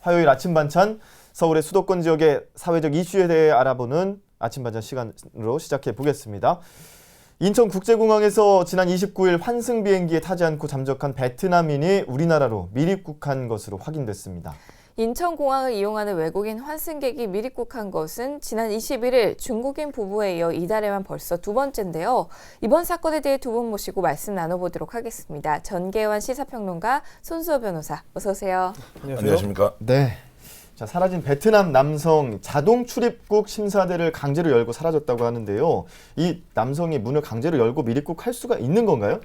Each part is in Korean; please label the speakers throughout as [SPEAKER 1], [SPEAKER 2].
[SPEAKER 1] 화요일 아침 반찬, 서울의 수도권 지역의 사회적 이슈에 대해 알아보는 아침 반찬 시간으로 시작해 보겠습니다. 인천국제공항에서 지난 29일 환승 비행기에 타지 않고 잠적한 베트남인이 우리나라로 미입국한 것으로 확인됐습니다.
[SPEAKER 2] 인천공항을 이용하는 외국인 환승객이 미입국한 것은 지난 21일 중국인 부부에 이어 이달에만 벌써 두 번째인데요. 이번 사건에 대해 두 분 모시고 말씀 나눠보도록 하겠습니다. 전계환 시사평론가, 손수호 변호사, 어서 오세요.
[SPEAKER 3] 안녕하십니까?
[SPEAKER 1] 네. 자, 사라진 베트남 남성 자동 출입국 심사대를 강제로 열고 사라졌다고 하는데요. 이 남성이 문을 강제로 열고 미입국할 수가 있는 건가요?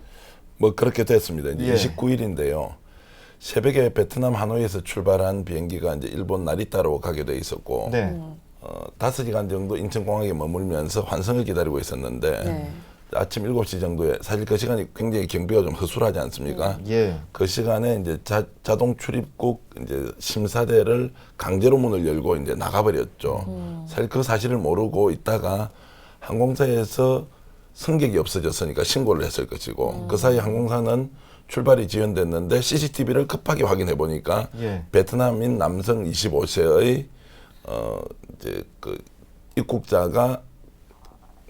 [SPEAKER 3] 뭐 그렇게 됐습니다. 이제
[SPEAKER 1] 예.
[SPEAKER 3] 29일인데요. 새벽에 베트남 하노이에서 출발한 비행기가 이제 일본 나리타로 가게 돼 있었고,
[SPEAKER 1] 네.
[SPEAKER 3] 5시간 정도 인천공항에 머물면서 환승을 기다리고 있었는데,
[SPEAKER 2] 네.
[SPEAKER 3] 아침 7시 정도에 사실 그 시간이 굉장히 경비가 좀 허술하지 않습니까?
[SPEAKER 1] 예.
[SPEAKER 3] 그 시간에 이제 자동 출입국 이제 심사대를 강제로 문을 열고 이제 나가버렸죠. 사실 그 사실을 모르고 있다가 항공사에서 승객이 없어졌으니까 신고를 했을 것이고, 그 사이 항공사는 출발이 지연됐는데 CCTV를 급하게 확인해 보니까
[SPEAKER 1] 예.
[SPEAKER 3] 베트남인 남성 25세의 이제 그 입국자가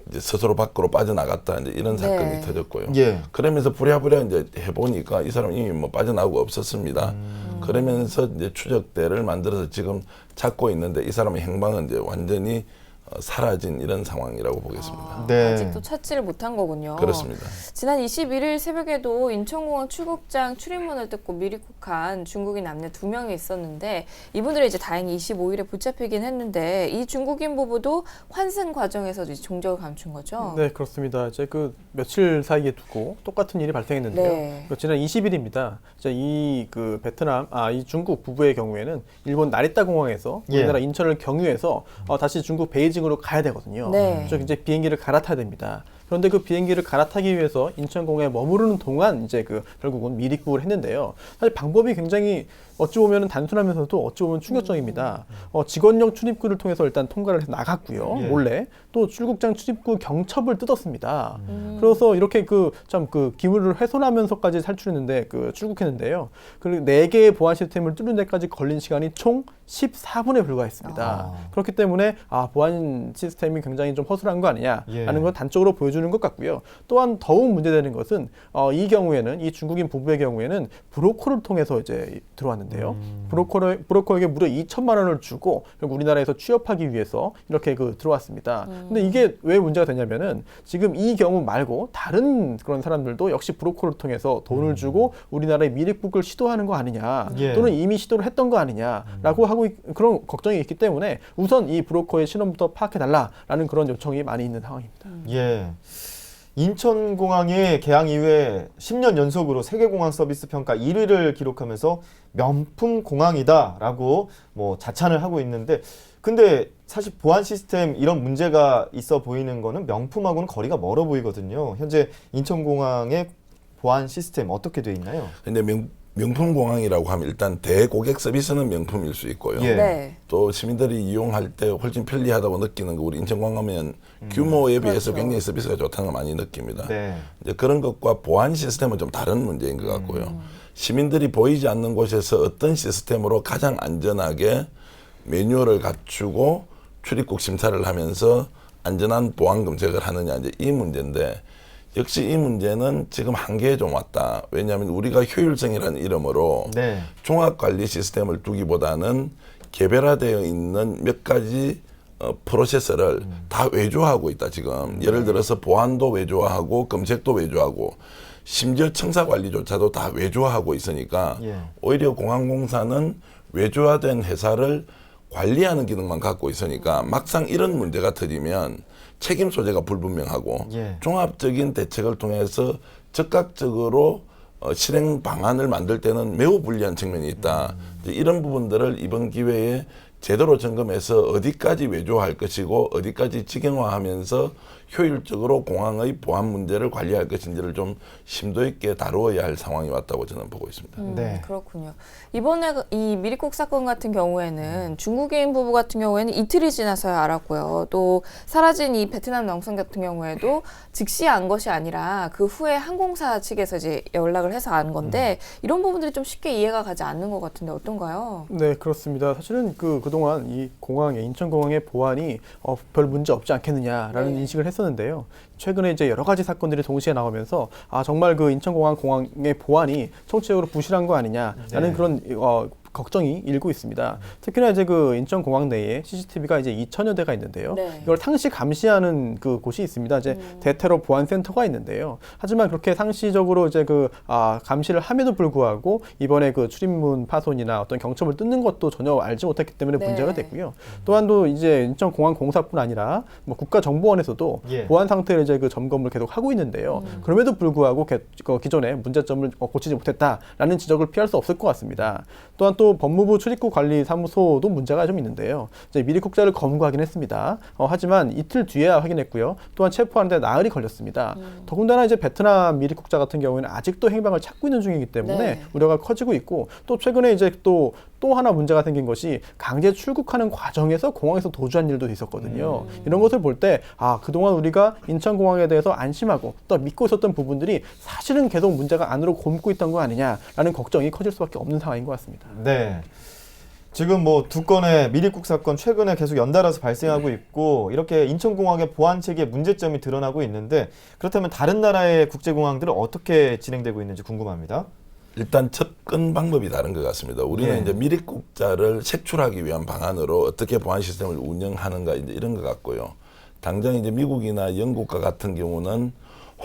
[SPEAKER 3] 이제 스스로 밖으로 빠져나갔다 이제 이런 사건이 터졌고요.
[SPEAKER 1] 예.
[SPEAKER 3] 그러면서 부랴부랴 이제 해보니까 이 사람 이미 뭐 빠져나오고 없었습니다. 그러면서 이제 추적대를 만들어서 지금 찾고 있는데 이 사람의 행방은 이제 완전히 사라진 이런 상황이라고 보겠습니다.
[SPEAKER 1] 네.
[SPEAKER 2] 아직도 찾지를 못한 거군요.
[SPEAKER 3] 그렇습니다.
[SPEAKER 2] 지난 21일 새벽에도 인천공항 출국장 출입문을 뜯고 미입국한 중국인 남녀 2명이 있었는데 이분들이 이제 다행히 25일에 붙잡히긴 했는데 이 중국인 부부도 환승 과정에서도 이제 종적을 감춘 거죠?
[SPEAKER 4] 네, 그렇습니다. 이제 그 며칠 사이에 두고 똑같은 일이 발생했는데요.
[SPEAKER 2] 네.
[SPEAKER 4] 지난 20일입니다. 이 베트남, 이 중국 부부의 경우에는 일본 나리타 공항에서
[SPEAKER 1] 예.
[SPEAKER 4] 우리나라 인천을 경유해서 다시 중국 베이징으로 가야 되거든요.
[SPEAKER 2] 네.
[SPEAKER 4] 그래서 이제 비행기를 갈아타야 됩니다. 그런데 그 비행기를 갈아타기 위해서 인천공항에 머무르는 동안 이제 결국은 미입국을 했는데요. 사실 방법이 굉장히 어찌 보면 단순하면서도 어찌 보면 충격적입니다. 직원용 출입구를 통해서 일단 통과를 해서 나갔고요.
[SPEAKER 1] 예.
[SPEAKER 4] 몰래 또 출국장 출입구 경첩을 뜯었습니다. 그래서 이렇게 기물을 훼손하면서까지 탈출했는데 출국했는데요. 그리고 4개의 보안 시스템을 뚫는 데까지 걸린 시간이 총 14분에 불과했습니다. 그렇기 때문에 보안 시스템이 굉장히 좀 허술한 거 아니냐라는
[SPEAKER 1] 예.
[SPEAKER 4] 걸 단적으로 보여주는 것 같고요. 또한 더욱 문제되는 것은 이 경우에는 이 중국인 부부의 경우에는 브로커를 통해서 이제 들어왔는데요. 브로커에게 무려 2천만 원을 주고 결국 우리나라에서 취업하기 위해서 이렇게 들어왔습니다. 근데 이게 왜 문제가 되냐면은 지금 이 경우 말고 다른 그런 사람들도 역시 브로커를 통해서 돈을 주고 우리나라에 미입국을 시도하는 거 아니냐,
[SPEAKER 1] 예.
[SPEAKER 4] 또는 이미 시도를 했던 거 아니냐라고 하고 그런 걱정이 있기 때문에 우선 이 브로커의 신원부터 파악해달라라는 그런 요청이 많이 있는 상황입니다.
[SPEAKER 1] 예. 인천공항이 개항 이후에 10년 연속으로 세계공항 서비스 평가 1위를 기록하면서 명품 공항이다라고 자찬을 하고 있는데, 근데 사실 보안 시스템 이런 문제가 있어 보이는 거는 명품하고는 거리가 멀어 보이거든요. 현재 인천공항의 보안 시스템 어떻게 돼 있나요?
[SPEAKER 3] 근데 명품 공항이라고 하면 일단 대고객 서비스는 명품일 수 있고요.
[SPEAKER 1] 예.
[SPEAKER 2] 네.
[SPEAKER 3] 또 시민들이 이용할 때 훨씬 편리하다고 느끼는 거, 우리 인천공항 가면 규모에 비해서
[SPEAKER 2] 그렇죠.
[SPEAKER 3] 굉장히 서비스가 좋다는 걸 많이 느낍니다.
[SPEAKER 1] 네.
[SPEAKER 3] 이제 그런 것과 보안 시스템은 좀 다른 문제인 것 같고요. 시민들이 보이지 않는 곳에서 어떤 시스템으로 가장 안전하게 매뉴얼을 갖추고 출입국 심사를 하면서 안전한 보안 검색을 하느냐, 이제 이 문제인데, 역시 이 문제는 지금 한계에 좀 왔다. 왜냐하면 우리가 효율성이라는 이름으로
[SPEAKER 1] 네.
[SPEAKER 3] 종합관리 시스템을 두기보다는 개별화되어 있는 몇 가지 프로세서를 다 외주화하고 있다 지금. 예를 들어서 보안도 외주화하고 검색도 외주화하고 심지어 청사관리조차도 다 외주화하고 있으니까
[SPEAKER 1] 예.
[SPEAKER 3] 오히려 공항공사는 외주화된 회사를 관리하는 기능만 갖고 있으니까 막상 이런 문제가 터지면 책임 소재가 불분명하고
[SPEAKER 1] 예.
[SPEAKER 3] 종합적인 대책을 통해서 즉각적으로 실행 방안을 만들 때는 매우 불리한 측면이 있다. 이제 이런 부분들을 이번 기회에 제대로 점검해서 어디까지 외조할 것이고 어디까지 직영화하면서 효율적으로 공항의 보안 문제를 관리할 것인지를 좀 심도 있게 다루어야 할 상황이 왔다고 저는 보고 있습니다.
[SPEAKER 1] 네.
[SPEAKER 2] 그렇군요. 이번에 이 미리국 사건 같은 경우에는 중국인 부부 같은 경우에는 이틀이 지나서야 알았고요. 또 사라진 이 베트남 남성 같은 경우에도 즉시 안 것이 아니라 그 후에 항공사 측에서 이제 연락을 해서 안 건데 이런 부분들이 좀 쉽게 이해가 가지 않는 것 같은데 어떤가요?
[SPEAKER 4] 네, 그렇습니다. 사실은 그동안 이 공항의 인천공항의 보안이 별 문제 없지 않겠느냐라는
[SPEAKER 2] 네.
[SPEAKER 4] 인식을 했었는데요. 최근에 이제 여러 가지 사건들이 동시에 나오면서 정말 그 인천공항의 보안이 총체적으로 부실한 거 아니냐라는
[SPEAKER 1] 네.
[SPEAKER 4] 그런 걱정이 일고 있습니다. 특히나 이제 그 인천공항 내에 CCTV가 이제 2,000여 대가 있는데요.
[SPEAKER 2] 네.
[SPEAKER 4] 이걸 상시 감시하는 그 곳이 있습니다. 이제 대테러 보안 센터가 있는데요. 하지만 그렇게 상시적으로 이제 감시를 함에도 불구하고 이번에 그 출입문 파손이나 어떤 경첩을 뜯는 것도 전혀 알지 못했기 때문에
[SPEAKER 2] 네.
[SPEAKER 4] 문제가 됐고요. 또한 또 이제 인천공항공사뿐 아니라 뭐 국가정보원에서도
[SPEAKER 1] 예.
[SPEAKER 4] 보안 상태를 이제 그 점검을 계속 하고 있는데요. 그럼에도 불구하고 기존의 문제점을 고치지 못했다라는 지적을 피할 수 없을 것 같습니다. 또한 또 법무부 출입국 관리 사무소도 문제가 좀 있는데요. 이제 미리국자를 검거하긴 했습니다. 하지만 이틀 뒤에야 확인했고요. 또한 체포하는데 나흘이 걸렸습니다. 더군다나 이제 베트남 미리국자 같은 경우에는 아직도 행방을 찾고 있는 중이기 때문에
[SPEAKER 2] 네.
[SPEAKER 4] 우려가 커지고 있고 또 최근에 이제 또 하나 문제가 생긴 것이 강제 출국하는 과정에서 공항에서 도주한 일도 있었거든요. 이런 것을 볼 때 그동안 우리가 인천공항에 대해서 안심하고 또 믿고 있었던 부분들이 사실은 계속 문제가 안으로 곪고 있던 거 아니냐라는 걱정이 커질 수밖에 없는 상황인 것 같습니다.
[SPEAKER 1] 네. 지금 뭐 두 건의 미리국 사건 최근에 계속 연달아서 발생하고 있고 이렇게 인천공항의 보안 체계에 문제점이 드러나고 있는데 그렇다면 다른 나라의 국제공항들은 어떻게 진행되고 있는지 궁금합니다.
[SPEAKER 3] 일단 접근 방법이 다른 것 같습니다. 우리는
[SPEAKER 1] 예.
[SPEAKER 3] 이제 미리국자를 색출하기 위한 방안으로 어떻게 보안 시스템을 운영하는가 이제 이런 것 같고요. 당장 이제 미국이나 영국과 같은 경우는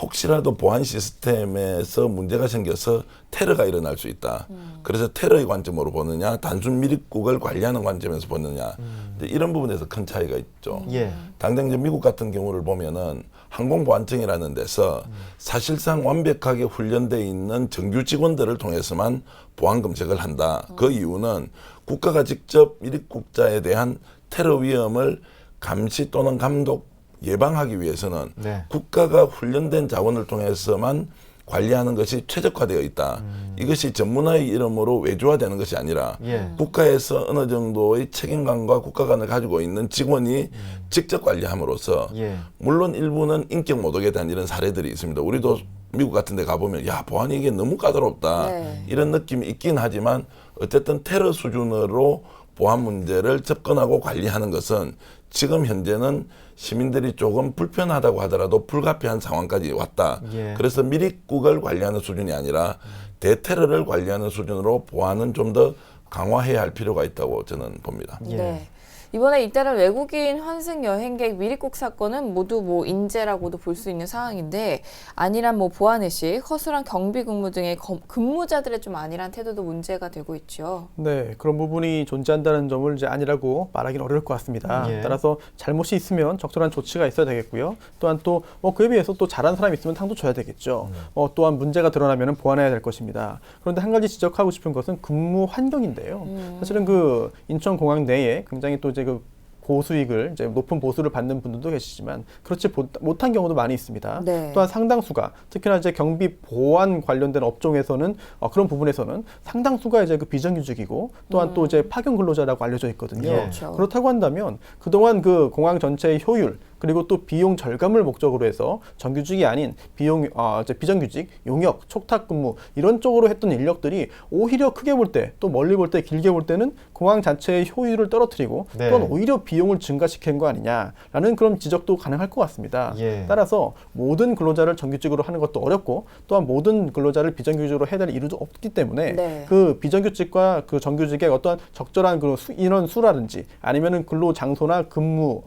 [SPEAKER 3] 혹시라도 보안 시스템에서 문제가 생겨서 테러가 일어날 수 있다. 그래서 테러의 관점으로 보느냐, 단순 미리국을 관리하는 관점에서 보느냐, 이제 이런 부분에서 큰 차이가 있죠.
[SPEAKER 1] 예.
[SPEAKER 3] 당장 이제 미국 같은 경우를 보면은 항공보안청이라는 데서 사실상 완벽하게 훈련되어 있는 정규 직원들을 통해서만 보안 검색을 한다. 그 이유는 국가가 직접 미리국자에 대한 테러 위험을 감시 또는 감독 예방하기 위해서는
[SPEAKER 1] 네.
[SPEAKER 3] 국가가 훈련된 자원을 통해서만 관리하는 것이 최적화되어 있다. 이것이 전문화의 이름으로 외주화되는 것이 아니라
[SPEAKER 1] 예.
[SPEAKER 3] 국가에서 어느 정도의 책임감과 국가관을 가지고 있는 직원이 직접 관리함으로써
[SPEAKER 1] 예.
[SPEAKER 3] 물론 일부는 인격 모독에 대한 이런 사례들이 있습니다. 우리도 미국 같은 데 가보면 야 보안이 이게 너무 까다롭다.
[SPEAKER 2] 네.
[SPEAKER 3] 이런 느낌이 있긴 하지만 어쨌든 테러 수준으로 보안 문제를 접근하고 관리하는 것은 지금 현재는 시민들이 조금 불편하다고 하더라도 불가피한 상황까지 왔다.
[SPEAKER 1] 예.
[SPEAKER 3] 그래서 미리국을 관리하는 수준이 아니라 대테러를 관리하는 수준으로 보안은 좀 더 강화해야 할 필요가 있다고 저는 봅니다.
[SPEAKER 1] 예.
[SPEAKER 2] 네. 이번에 잇따른 외국인 환승 여행객 미리국 사건은 모두 뭐 인재라고도 볼 수 있는 상황인데 안일한 뭐 보안의식, 허술한 경비 근무 등의 근무자들의 좀 안일한 태도도 문제가 되고 있죠.
[SPEAKER 4] 네, 그런 부분이 존재한다는 점을 이제 아니라고 말하기는 어려울 것 같습니다.
[SPEAKER 1] 예.
[SPEAKER 4] 따라서 잘못이 있으면 적절한 조치가 있어야 되겠고요. 또한 또 그에 비해서 또 잘한 사람이 있으면 상도 줘야 되겠죠. 또한 문제가 드러나면 보완해야 될 것입니다. 그런데 한 가지 지적하고 싶은 것은 근무 환경인데요. 사실은 그 인천공항 내에 굉장히 또 이제 그 고수익을 이제 높은 보수를 받는 분들도 계시지만 그렇지 못한 경우도 많이 있습니다.
[SPEAKER 2] 네.
[SPEAKER 4] 또한 상당수가 특히나 이제 경비 보안 관련된 업종에서는 그런 부분에서는 상당수가 이제 그 비정규직이고 또한 또 이제 파견 근로자라고 알려져 있거든요.
[SPEAKER 1] 예.
[SPEAKER 2] 그렇죠.
[SPEAKER 4] 그렇다고 한다면 그동안 그 공항 전체의 효율 그리고 또 비용 절감을 목적으로 해서 정규직이 아닌 이제 비정규직, 용역, 촉탁 근무 이런 쪽으로 했던 인력들이 오히려 크게 볼 때 또 멀리 볼 때 길게 볼 때는 공항 자체의 효율을 떨어뜨리고
[SPEAKER 1] 네.
[SPEAKER 4] 또한 오히려 비용을 증가시킨 거 아니냐라는 그런 지적도 가능할 것 같습니다.
[SPEAKER 1] 예.
[SPEAKER 4] 따라서 모든 근로자를 정규직으로 하는 것도 어렵고 또한 모든 근로자를 비정규직으로 해야 될 이유도 없기 때문에
[SPEAKER 2] 네.
[SPEAKER 4] 그 비정규직과 그 정규직의 어떠한 적절한 그 인원 수라든지 아니면은 근로 장소나 근무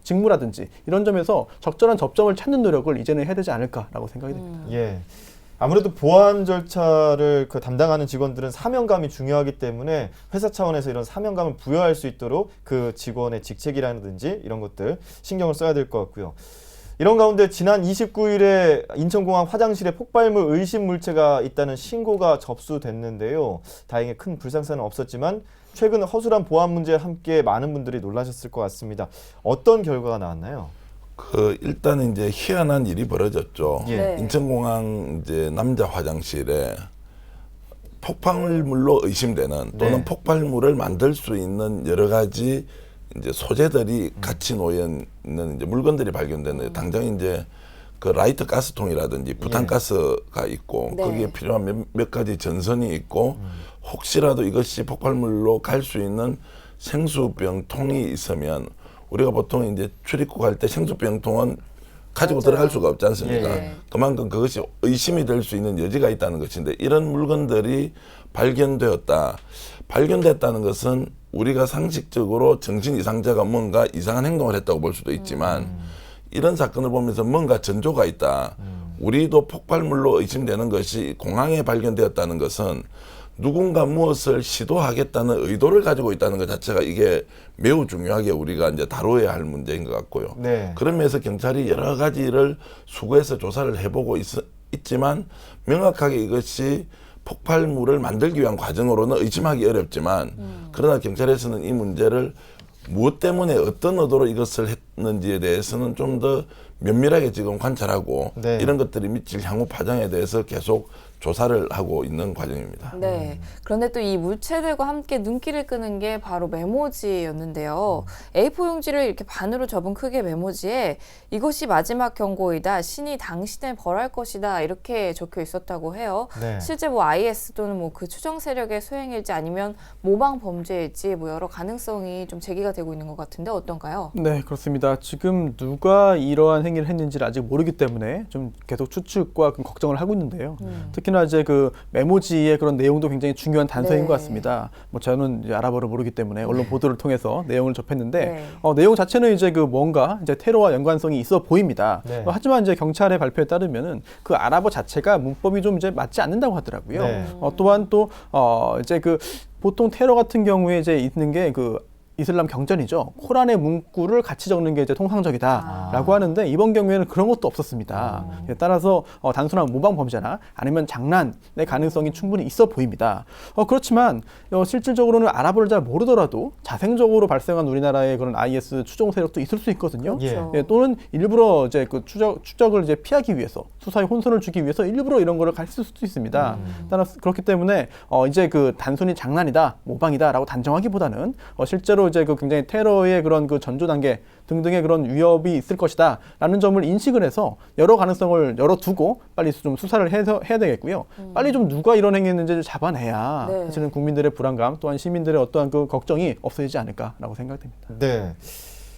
[SPEAKER 4] 직무라든지 이런 점에서 적절한 접점을 찾는 노력을 이제는 해야 되지 않을까라고 생각이 됩니다.
[SPEAKER 1] 예. 아무래도 보안 절차를 담당하는 직원들은 사명감이 중요하기 때문에 회사 차원에서 이런 사명감을 부여할 수 있도록 그 직원의 직책이라든지 이런 것들 신경을 써야 될 것 같고요. 이런 가운데 지난 29일에 인천공항 화장실에 폭발물 의심 물체가 있다는 신고가 접수됐는데요. 다행히 큰 불상사는 없었지만 최근 허술한 보안 문제에 함께 많은 분들이 놀라셨을 것 같습니다. 어떤 결과가 나왔나요?
[SPEAKER 3] 일단 이제 희한한 일이 벌어졌죠.
[SPEAKER 1] 예.
[SPEAKER 2] 네.
[SPEAKER 3] 인천공항 이제 남자 화장실에 폭발물로 의심되는 또는
[SPEAKER 1] 네.
[SPEAKER 3] 폭발물을 만들 수 있는 여러 가지 이제 소재들이 같이 놓여 있는 이제 물건들이 발견됐는데 당장 이제 그 라이터 가스통이라든지 부탄가스가 있고
[SPEAKER 2] 네.
[SPEAKER 3] 거기에 필요한 몇 가지 전선이 있고 혹시라도 이것이 폭발물로 갈 수 있는 생수병통이 있으면 우리가 보통 이제 출입국 할 때 생수병통은 가지고
[SPEAKER 2] 맞아요.
[SPEAKER 3] 들어갈 수가 없지 않습니까?
[SPEAKER 2] 예.
[SPEAKER 3] 그만큼 그것이 의심이 될 수 있는 여지가 있다는 것인데 이런 물건들이 발견됐다는 것은 우리가 상식적으로 정신 이상자가 뭔가 이상한 행동을 했다고 볼 수도 있지만 이런 사건을 보면서 뭔가 전조가 있다. 우리도 폭발물로 의심되는 것이 공항에 발견되었다는 것은 누군가 무엇을 시도하겠다는 의도를 가지고 있다는 것 자체가 이게 매우 중요하게 우리가 이제 다뤄야 할 문제인 것 같고요.
[SPEAKER 1] 네.
[SPEAKER 3] 그런 면에서 경찰이 여러 가지를 수거해서 조사를 해보고 있지만 명확하게 이것이 폭발물을 만들기 위한 과정으로는 의심하기 어렵지만 그러나 경찰에서는 이 문제를 무엇 때문에 어떤 의도로 이것을 했는지에 대해서는 좀 더 면밀하게 지금 관찰하고
[SPEAKER 1] 네.
[SPEAKER 3] 이런 것들이 미칠 향후 파장에 대해서 계속 조사를 하고 있는 과정입니다.
[SPEAKER 2] 네. 그런데 또 이 물체들과 함께 눈길을 끄는 게 바로 메모지였는데요. A4 용지를 이렇게 반으로 접은 크기의 메모지에 이것이 마지막 경고이다. 신이 당신을 벌할 것이다. 이렇게 적혀 있었다고 해요.
[SPEAKER 1] 네.
[SPEAKER 2] 실제 뭐 IS 또는 뭐 그 추정 세력의 소행일지 아니면 모방 범죄일지 뭐 여러 가능성이 좀 제기가 되고 있는 것 같은데 어떤가요?
[SPEAKER 4] 네, 그렇습니다. 지금 누가 이러한 행위를 했는지를 아직 모르기 때문에 좀 계속 추측과 걱정을 하고 있는데요. 특히나 이제 그 메모지의 그런 내용도 굉장히 중요한 단서인
[SPEAKER 2] 네.
[SPEAKER 4] 것 같습니다. 뭐 저는 이제 아랍어를 모르기 때문에 언론 보도를 통해서 내용을 접했는데
[SPEAKER 2] 네.
[SPEAKER 4] 내용 자체는 이제 그 뭔가 이제 테러와 연관성이 있어 보입니다.
[SPEAKER 1] 네.
[SPEAKER 4] 하지만 이제 경찰의 발표에 따르면은 그 아랍어 자체가 문법이 좀 이제 맞지 않는다고 하더라고요.
[SPEAKER 1] 네.
[SPEAKER 4] 또한 또 이제 그 보통 테러 같은 경우에 이제 있는 게 그 이슬람 경전이죠. 코란의 문구를 같이 적는 게 이제 통상적이다라고 하는데 이번 경우에는 그런 것도 없었습니다. 따라서 단순한 모방 범죄나 아니면 장난의 가능성이 충분히 있어 보입니다. 그렇지만 실질적으로는 아랍어를 잘 모르더라도 자생적으로 발생한 우리나라의 그런 IS 추종 세력도 있을 수 있거든요.
[SPEAKER 2] 그렇죠.
[SPEAKER 4] 예, 또는 일부러 이제 그 추적을 이제 피하기 위해서 수사에 혼선을 주기 위해서 일부러 이런 거를 가르칠 수도 있습니다. 따라서 그렇기 때문에 이제 그 단순히 장난이다, 모방이다라고 단정하기보다는 실제로 이제 그 굉장히 테러의 그런 그 전조 단계 등등의 그런 위협이 있을 것이다라는 점을 인식을 해서 여러 가능성을 열어두고 빨리 좀 수사를 해야 되겠고요. 빨리 좀 누가 이런 행위했는지를 잡아내야
[SPEAKER 2] 네.
[SPEAKER 4] 사실은 국민들의 불안감 또한 시민들의 어떠한 그 걱정이 없어지지 않을까라고 생각됩니다.
[SPEAKER 1] 네.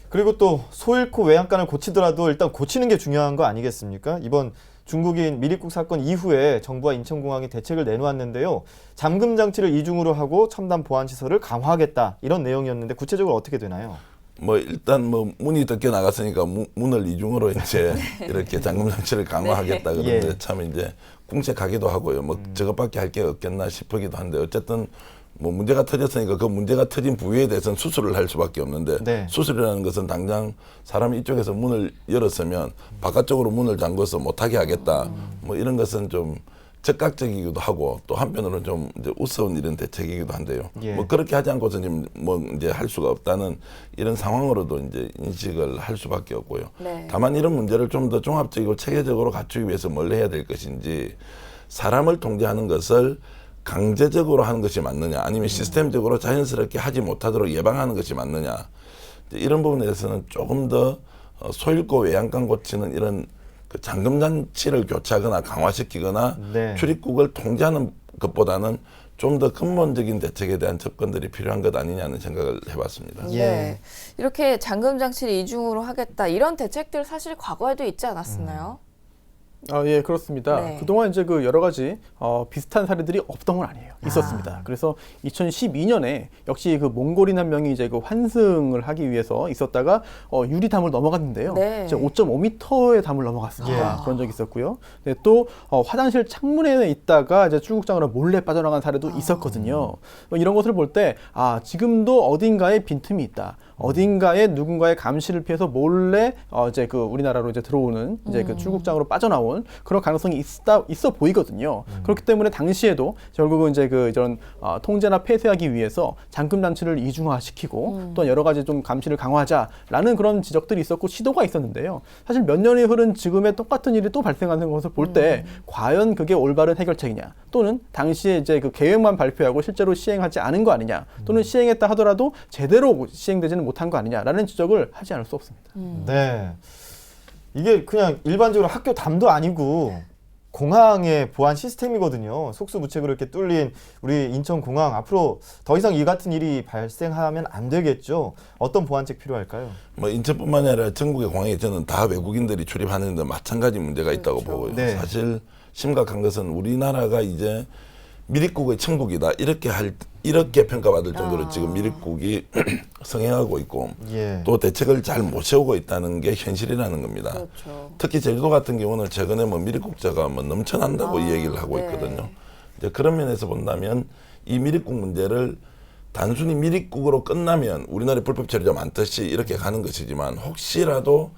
[SPEAKER 1] 그리고 또 소 잃고 외양간을 고치더라도 일단 고치는 게 중요한 거 아니겠습니까? 이번 중국인 미리국 사건 이후에 정부와 인천공항이 대책을 내놓았는데요. 잠금 장치를 이중으로 하고 첨단 보안 시설을 강화하겠다 이런 내용이었는데 구체적으로 어떻게 되나요?
[SPEAKER 3] 뭐 일단 뭐 문이 뜯겨 나갔으니까 문을 이중으로 이제 이렇게 잠금 장치를 강화하겠다 그러는데
[SPEAKER 1] 예.
[SPEAKER 3] 참 이제 궁색하기도 하고요. 뭐 저것밖에 할 게 없겠나 싶기도 한데 어쨌든 뭐 문제가 터졌으니까 그 문제가 터진 부위에 대해서는 수술을 할 수밖에 없는데
[SPEAKER 1] 네.
[SPEAKER 3] 수술이라는 것은 당장 사람이 이쪽에서 문을 열었으면 바깥쪽으로 문을 잠궈서 못하게 하겠다. 뭐 이런 것은 좀 적극적이기도 하고 또 한편으로는 좀 이제 우스운 이런 대책이기도 한데요.
[SPEAKER 1] 예.
[SPEAKER 3] 뭐 그렇게 하지 않고서 지금 뭐 이제 할 수가 없다는 이런 상황으로도 이제 인식을 할 수밖에 없고요.
[SPEAKER 2] 네.
[SPEAKER 3] 다만 이런 문제를 좀 더 종합적이고 체계적으로 갖추기 위해서 뭘 해야 될 것인지 사람을 통제하는 것을 강제적으로 하는 것이 맞느냐 아니면 시스템적으로 자연스럽게 하지 못하도록 예방하는 것이 맞느냐 이런 부분에 대해서는 조금 더 소 잃고 외양간 고치는 이런 그 잠금 장치를 교체하거나 강화시키거나
[SPEAKER 1] 네.
[SPEAKER 3] 출입국을 통제하는 것보다는 좀 더 근본적인 대책에 대한 접근들이 필요한 것 아니냐는 생각을 해봤습니다.
[SPEAKER 1] 예.
[SPEAKER 2] 네. 이렇게 잠금 장치를 이중으로 하겠다. 이런 대책들 사실 과거에도 있지 않았었나요?
[SPEAKER 4] 예, 그렇습니다.
[SPEAKER 2] 네.
[SPEAKER 4] 그동안 이제 그 여러 가지 비슷한 사례들이 없던 건 아니에요. 있었습니다. 그래서 2012년에 역시 그 몽골인 한 명이 이제 그 환승을 하기 위해서 있었다가 유리담을 넘어갔는데요.
[SPEAKER 2] 네.
[SPEAKER 4] 이제 5.5m의 담을 넘어갔습니다.
[SPEAKER 1] 예.
[SPEAKER 4] 그런 적이 있었고요. 네, 또 화장실 창문에 있다가 이제 출국장으로 몰래 빠져나간 사례도 있었거든요. 이런 것을 볼 때 지금도 어딘가에 빈틈이 있다. 어딘가에 누군가의 감시를 피해서 몰래 이제 그 우리나라로 이제 들어오는 이제 그 출국장으로 빠져나온 나올 그런 가능성이 있어 보이거든요. 그렇기 때문에 당시에도 결국은 이제 이런 통제나 폐쇄하기 위해서 잠금 장치를 이중화시키고 또 여러 가지 좀 감시를 강화하자라는 그런 지적들이 있었고 시도가 있었는데요. 사실 몇 년이 흐른 지금의 똑같은 일이 또 발생하는 것을 볼 때 과연 그게 올바른 해결책이냐, 또는 당시에 이제 그 계획만 발표하고 실제로 시행하지 않은 거 아니냐, 또는 시행했다 하더라도 제대로 시행되지는 못한 거 아니냐라는 지적을 하지 않을 수 없습니다.
[SPEAKER 1] 네. 이게 그냥 일반적으로 학교 담도 아니고 공항의 보안 시스템이거든요. 속수무책으로 이렇게 뚫린 우리 인천공항, 앞으로 더 이상 이 같은 일이 발생하면 안 되겠죠. 어떤 보안책 필요할까요?
[SPEAKER 3] 뭐 인천뿐만 아니라 전국의 공항에 저는 다 외국인들이 출입하는데 마찬가지 문제가 있다고 보고요.
[SPEAKER 1] 네.
[SPEAKER 3] 사실 심각한 것은 우리나라가 이제 미립국의 천국이다 이렇게 평가받을 정도로 지금 미립국이 성행하고 있고
[SPEAKER 1] 예.
[SPEAKER 3] 또 대책을 잘 못 세우고 있다는 게 현실이라는 겁니다.
[SPEAKER 2] 그렇죠.
[SPEAKER 3] 특히 제주도 같은 경우는 최근에 뭐 미립국자가 뭐 넘쳐난다고 이 얘기를 하고
[SPEAKER 2] 네.
[SPEAKER 3] 있거든요. 이제 그런 면에서 본다면 이 미립국 문제를 단순히 미립국으로 끝나면 우리나라의 불법 체류자 많듯이 이렇게 가는 것이지만, 혹시라도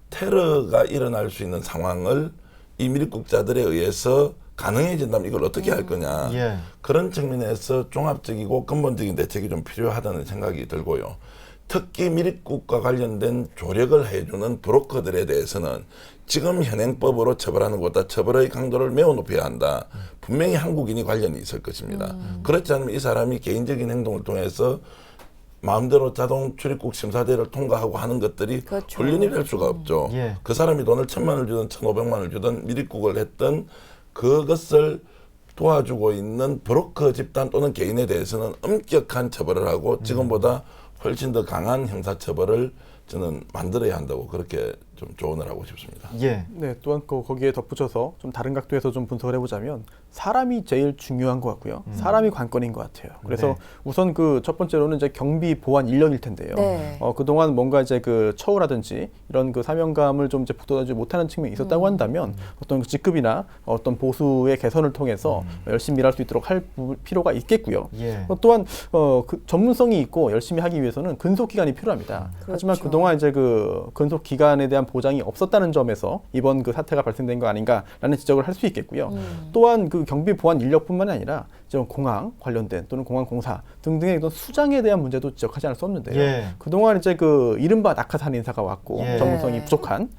[SPEAKER 3] 테러가 일어날 수 있는 상황을 이 미립국자들에 의해서 가능해진다면 이걸 어떻게 할 거냐.
[SPEAKER 1] 예.
[SPEAKER 3] 그런 측면에서 종합적이고 근본적인 대책이 좀 필요하다는 생각이 들고요. 특히 미립국과 관련된 조력을 해주는 브로커들에 대해서는 지금 현행법으로 처벌하는 것보다 처벌의 강도를 매우 높여야 한다. 분명히 한국인이 관련이 있을 것입니다. 그렇지 않으면 이 사람이 개인적인 행동을 통해서 마음대로 자동 출입국 심사대를 통과하고 하는 것들이
[SPEAKER 2] 그렇죠.
[SPEAKER 3] 훈련이 될 수가 없죠.
[SPEAKER 1] 예.
[SPEAKER 3] 그 사람이 돈을 1,000만 원을 주든 1,500만 원을 주든 미립국을 했던 그것을 도와주고 있는 브로커 집단 또는 개인에 대해서는 엄격한 처벌을 하고 지금보다 훨씬 더 강한 형사처벌을 저는 만들어야 한다고 그렇게 좀 조언을 하고 싶습니다.
[SPEAKER 1] 예.
[SPEAKER 4] 네, 또한 거기에 덧붙여서 좀 다른 각도에서 좀 분석을 해보자면 사람이 제일 중요한 것 같고요. 사람이 관건인 것 같아요. 그래서
[SPEAKER 1] 네.
[SPEAKER 4] 우선 그 첫 번째로는 이제 경비 보안 인력일 텐데요.
[SPEAKER 2] 네.
[SPEAKER 4] 그동안 뭔가 이제 그 처우라든지 이런 그 사명감을 좀 이제 북돋아주지 못하는 측면이 있었다고 한다면 어떤 그 직급이나 어떤 보수의 개선을 통해서 열심히 일할 수 있도록 할 필요가 있겠고요.
[SPEAKER 1] 예.
[SPEAKER 4] 또한 그 전문성이 있고 열심히 하기 위해서는 근속 기간이 필요합니다. 하지만
[SPEAKER 2] 그렇죠.
[SPEAKER 4] 그동안 이제 그 근속 기간에 대한 보장이 없었다는 점에서 이번 그 사태가 발생된 거 아닌가라는 지적을 할 수 있겠고요. 또한 그 경비 보안 인력뿐만 아니라 이제 공항 관련된 또는 공항 공사 등등의 어떤 수장에 대한 문제도 지적하지 않을 수 없는데요.
[SPEAKER 1] 예.
[SPEAKER 4] 그동안 이제 그 이른바 낙하산 인사가 왔고
[SPEAKER 1] 예.
[SPEAKER 4] 전문성이 부족한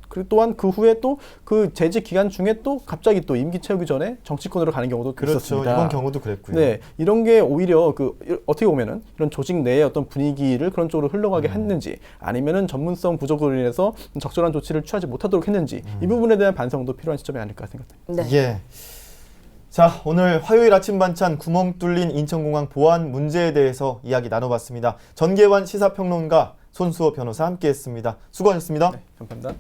[SPEAKER 4] 그리고 또한 그 후에 또 그 재직 기간 중에 또 갑자기 또 임기 채우기 전에 정치권으로 가는 경우도
[SPEAKER 1] 그렇죠.
[SPEAKER 4] 있었습니다.
[SPEAKER 1] 이번 경우도 그랬고요.
[SPEAKER 4] 네, 이런 게 오히려 그 어떻게 보면은 이런 조직 내의 어떤 분위기를 그런 쪽으로 흘러가게 했는지, 아니면은 전문성 부족으로 인해서 적절한 조치를 취하지 못하도록 했는지, 이 부분에 대한 반성도 필요한 시점이 아닐까 생각됩니다.
[SPEAKER 2] 네.
[SPEAKER 1] 예. 자, 오늘 화요일 아침 반찬 구멍 뚫린 인천공항 보안 문제에 대해서 이야기 나눠봤습니다. 전계환 시사평론가, 손수호 변호사 함께했습니다. 수고하셨습니다.
[SPEAKER 4] 네, 감사합니다.